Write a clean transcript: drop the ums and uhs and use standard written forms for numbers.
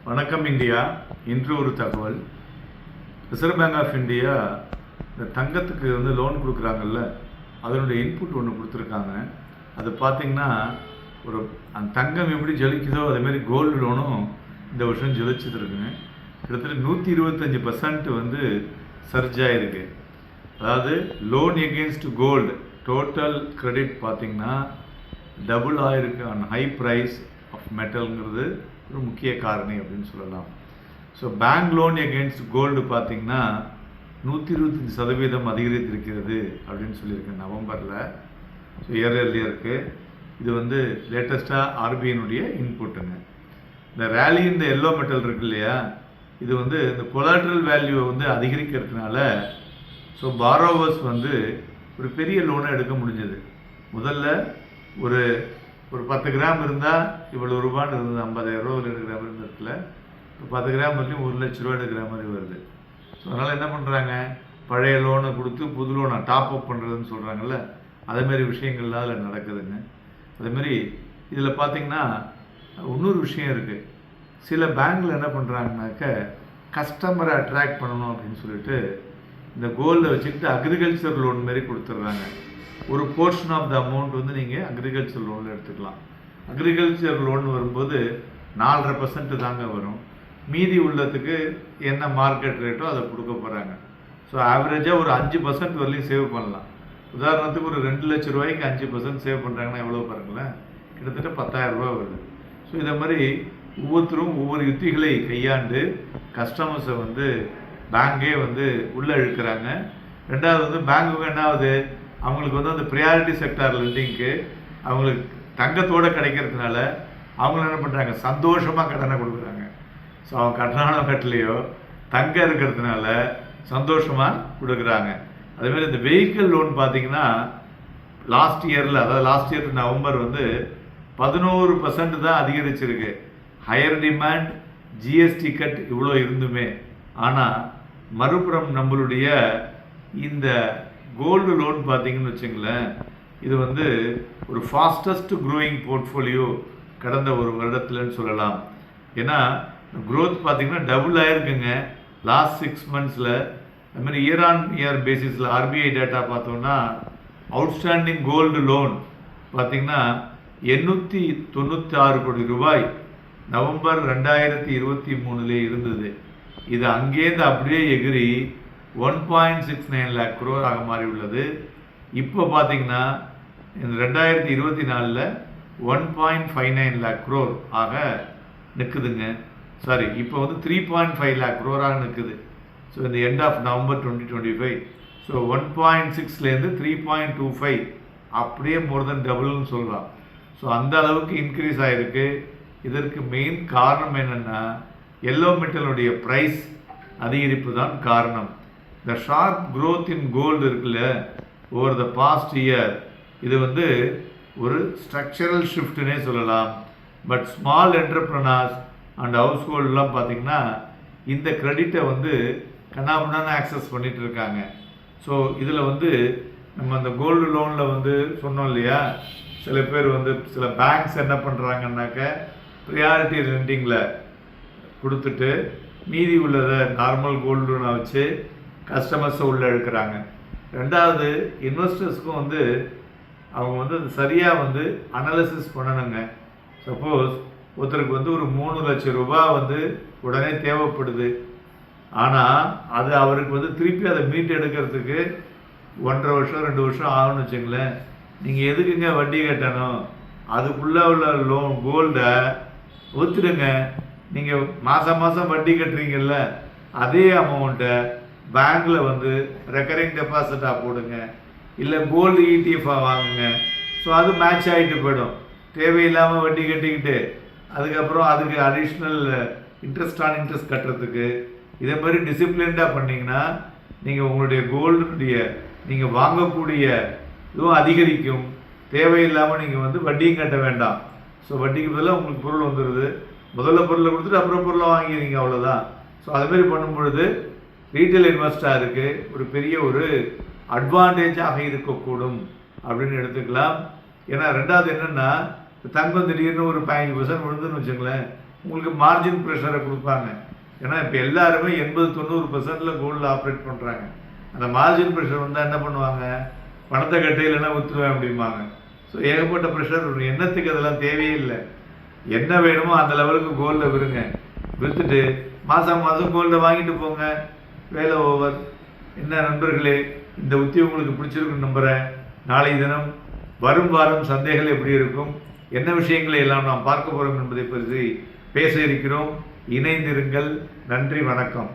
வணக்கம் இந்தியா. இன்று ஒரு தகவல். ரிசர்வ் பேங்க் ஆஃப் இந்தியா இந்த தங்கத்துக்கு லோன் கொடுக்குறாங்கல்ல, அதனுடைய இன்புட் ஒன்று கொடுத்துருக்காங்க. அது பார்த்திங்கன்னா அந்த தங்கம் எப்படி ஜொலிக்குதோ அதேமாரி கோல்டு லோனும் இந்த வருஷம் ஜொலிச்சுட்டு இருக்குங்க. கிட்டத்தட்ட 125% சர்ஜ் ஆகிருக்கு. அதாவது loan against gold total credit பார்த்திங்கன்னா டபுள் ஆகிருக்கு ஆன் ஹை ப்ரைஸ் ஆஃப் மெட்டல்ங்கிறது ஒரு முக்கிய காரணி அப்படின்னு சொல்லலாம். So bank loan against gold பார்த்திங்கன்னா 125% அதிகரித்திருக்கிறது அப்படின்னு சொல்லியிருக்கேன் நவம்பரில். ஸோ இயர்லியருக்கு இது லேட்டஸ்ட்டாக ஆர்பிஐனுடைய இன்புட்டுங்க. இந்த ரேலி இந்த எல்லோ மெட்டல் இருக்கு இல்லையா, இது இந்த கொலாட்ரல் வேல்யூவை அதிகரிக்கிறதுனால ஸோ பாரோவர்ஸ் ஒரு பெரிய லோனை எடுக்க முடிஞ்சது. முதல்ல ஒரு 10 கிராம் இருந்தால் இவ்வளோ ரூபான்னு இருந்தது, 50,000 ரூபா 2 கிராம் இருந்ததுல இப்போ 10 கிராம் வரலையும் 1 லட்ச ரூபா எடுக்கிற மாதிரி வருது. ஸோ அதனால் என்ன பண்ணுறாங்க, பழைய லோனை கொடுத்து புது லோனை டாப் அப் பண்ணுறதுன்னு சொல்கிறாங்கல்ல, அதேமாரி விஷயங்கள்லாம் அதில் நடக்குதுங்க. அதேமாரி இதில் பார்த்திங்கன்னா இன்னொரு விஷயம் இருக்குது. சில பேங்க்கில் என்ன பண்ணுறாங்கனாக்க கஸ்டமரை அட்ராக்ட் பண்ணணும் அப்படின்னு சொல்லிட்டு இந்த கோல்டை வச்சுக்கிட்டு அக்ரிகல்ச்சர் லோன் மாரி கொடுத்துட்றாங்க. ஒரு போர்ஷன் ஆஃப் த அமௌண்ட் நீங்கள் அக்ரிகல்ச்சர் லோனில் எடுத்துக்கலாம். அக்ரிகல்ச்சர் லோன் வரும்போது 4.5% தாங்க வரும். மீதி உள்ளதுக்கு என்ன மார்க்கெட் ரேட்டோ அதை கொடுக்க போகிறாங்க. ஸோ ஆவரேஜாக ஒரு 5% வரலையும் சேவ் பண்ணலாம். உதாரணத்துக்கு ஒரு 2 லட்ச ரூபாய்க்கு 5% சேவ் பண்ணுறாங்கன்னா எவ்வளோ பாருங்களேன், கிட்டத்தட்ட 10,000 ரூபா வருது. ஸோ இதை மாதிரி ஒவ்வொருத்தரும் ஒவ்வொரு யுத்திகளை கையாண்டு கஸ்டமர்ஸை பேங்கே உள்ளே இழுக்கிறாங்க. ரெண்டாவது பேங்க்குக்கு என்ன ஆகுது, அவங்களுக்கு அந்த ப்ரியாரிட்டி செக்டார் லெண்டிங்க்கு அவங்களுக்கு தங்கத்தோடு கிடைக்கிறதுனால அவங்க என்ன பண்ணுறாங்க, சந்தோஷமாக கடனை கொடுக்குறாங்க. ஸோ அவங்க கட்டணானோ கட்டலையோ தங்கம் இருக்கிறதுனால சந்தோஷமாக கொடுக்குறாங்க. அதேமாதிரி இந்த வெஹிக்கிள் லோன் பார்த்திங்கன்னா லாஸ்ட் இயர் நவம்பர் 11% தான் அதிகரிச்சிருக்கு. ஹையர் டிமாண்ட், ஜிஎஸ்டி கட் இவ்வளோ இருந்துமே. ஆனால் மறுபுறம் நம்மளுடைய இந்த கோல்டு லோன் பார்த்திங்கன்னு வச்சுங்களேன், இது ஒரு ஃபாஸ்டஸ்ட் க்ரோயிங் போர்ட்ஃபோலியோ கடந்த ஒரு வருடத்துலன்னு சொல்லலாம். ஏன்னா க்ரோத் பார்த்திங்கன்னா டபுள் ஆகிருக்குங்க லாஸ்ட் 6 மந்த்ஸில். அதுமாதிரி இயர் ஆன் இயர் பேசிஸில் ஆர்பிஐ டேட்டா பார்த்தோம்னா அவுட்ஸ்டாண்டிங் கோல்டு லோன் பார்த்திங்கன்னா 896 கோடி ரூபாய் நவம்பர் 2023 இருந்தது. இது அங்கேருந்து அப்படியே எகிரி 1.69 lakh crore ஆக மாறி உள்ளது. இப்போ பார்த்தீங்கன்னா இந்த 2024 1.59 lakh crore ஆக நிற்குதுங்க. சாரி, இப்போ 3.5 lakh crore ஆக நிற்குது. ஸோ இந்த எண்ட் ஆஃப் நவம்பர் 2025. ஸோ 1.6லேருந்து 3.25 அப்படியே மோர் தென் டபுள்னு சொல்லலாம். ஸோ அந்த அளவுக்கு இன்க்ரீஸ் ஆகிருக்கு. இதற்கு மெயின் காரணம் என்னென்னா எல்லோ மெட்டலுடைய ப்ரைஸ் அதிகரிப்பு தான் காரணம். இந்த ஷார்ப் க்ரோத் இன் கோல்டு இருக்குல்ல ஓவர் த பாஸ்ட் இயர், இது ஒரு ஸ்ட்ரக்சரல் ஷிஃப்ட்னே சொல்லலாம். But small entrepreneurs and house ஹோல்டெலாம் பார்த்திங்கன்னா இந்த கிரெடிட்டை கண்ணாமண்ணான ஆக்சஸ் பண்ணிகிட்டு இருக்காங்க. ஸோ இதில் நம்ம அந்த கோல்டு லோனில் சொன்னோம் இல்லையா, சில பேர் சில பேங்க்ஸ் என்ன பண்ணுறாங்கன்னாக்க ப்ரியாரிட்டி லெண்டிங்கில் கொடுத்துட்டு மீதி உள்ளதை நார்மல் கோல்டு லோனை வச்சு கஸ்டமர்ஸை உள்ளே இழுக்கிறாங்க. ரெண்டாவது இன்வெஸ்டர்ஸ்க்கும் அவங்க சரியாக அனாலிசிஸ் பண்ணணுங்க. சப்போஸ் ஒருத்தருக்கு ஒரு 3 லட்சம் ரூபா உடனே தேவைப்படுது. ஆனால் அது அவருக்கு திருப்பி அதை மீட் எடுக்கிறதுக்கு 1.5 வருஷம் 2 வருஷம் ஆகும்னு வச்சுங்களேன். நீங்கள் எதுக்குங்க வட்டி கட்டணும், அதுக்குள்ளே உள்ள லோன் கோல்டை ஒத்துடுங்க. நீங்கள் மாதம் வட்டி கட்டுறீங்கல்ல, அதே அமௌண்ட்டை பேங்க்கில் ரெக்கரிங் டெபாசிட்டாக போடுங்க, இல்லை கோல்டு இடிஎஃபாக வாங்குங்க. ஸோ அது மேட்ச் ஆகிட்டு போயிடும். தேவையில்லாமல் வட்டி கட்டிக்கிட்டு அதுக்கப்புறம் அதுக்கு அடிஷ்னல் இன்ட்ரெஸ்ட் ஆன் இன்ட்ரெஸ்ட் கட்டுறதுக்கு இதே மாதிரி டிசிப்ளின்டாக பண்ணிங்கன்னா நீங்கள் உங்களுடைய கோல்டுடைய நீங்கள் வாங்கக்கூடிய இதுவும் அதிகரிக்கும். தேவையில்லாமல் நீங்கள் வட்டியும் கட்ட வேண்டாம். ஸோ வட்டிக்கு பதிலாக உங்களுக்கு பொருள் வந்துடுது. முதல்ல பொருளை கொடுத்துட்டு அப்புறம் பொருளை வாங்கிக்கிறீங்க, அவ்வளோதான். ஸோ அதுமாரி பண்ணும் பொழுது ரீட்டைல் இன்வெஸ்டருக்கு ஒரு பெரிய ஒரு அட்வான்டேஜாக இருக்கக்கூடும் அப்படின்னு எடுத்துக்கலாம். ஏன்னா ரெண்டாவது என்னென்னா, தங்கம் திடீர்னு ஒரு 15% விழுந்துன்னு வச்சுங்களேன், உங்களுக்கு மார்ஜின் ப்ரெஷரை கொடுப்பாங்க. ஏன்னா இப்போ எல்லாருமே 80-90% கோல்டில் ஆப்ரேட் பண்ணுறாங்க. அந்த மார்ஜின் ப்ரெஷர் வந்தால் என்ன பண்ணுவாங்க, பணத்தை கட்டையிலன்னா விற்றுருவேன் அப்படிம்பாங்க. ஸோ ஏகப்பட்ட ப்ரெஷர் வரும். எண்ணத்துக்கு அதெல்லாம் தேவையே இல்லை. என்ன வேணுமோ அந்த லெவலுக்கு கோல்டை விடுங்க. விற்றுட்டு மாதம் மாதம் கோல்டை வாங்கிட்டு போங்க. வேலை ஓவர். என்ன நண்பர்களே, இந்த உத்தி உங்களுக்கு பிடிச்சிருக்குன்னு நம்புகிறேன். நாளை தினம் வரும் வாரம் சந்தைகள் எப்படி இருக்கும், என்ன விஷயங்களை எல்லாம் நாம் பார்க்க போகிறோம் என்பதை பற்றி பேச இருக்கிறோம். இணைந்திருங்கள். நன்றி, வணக்கம்.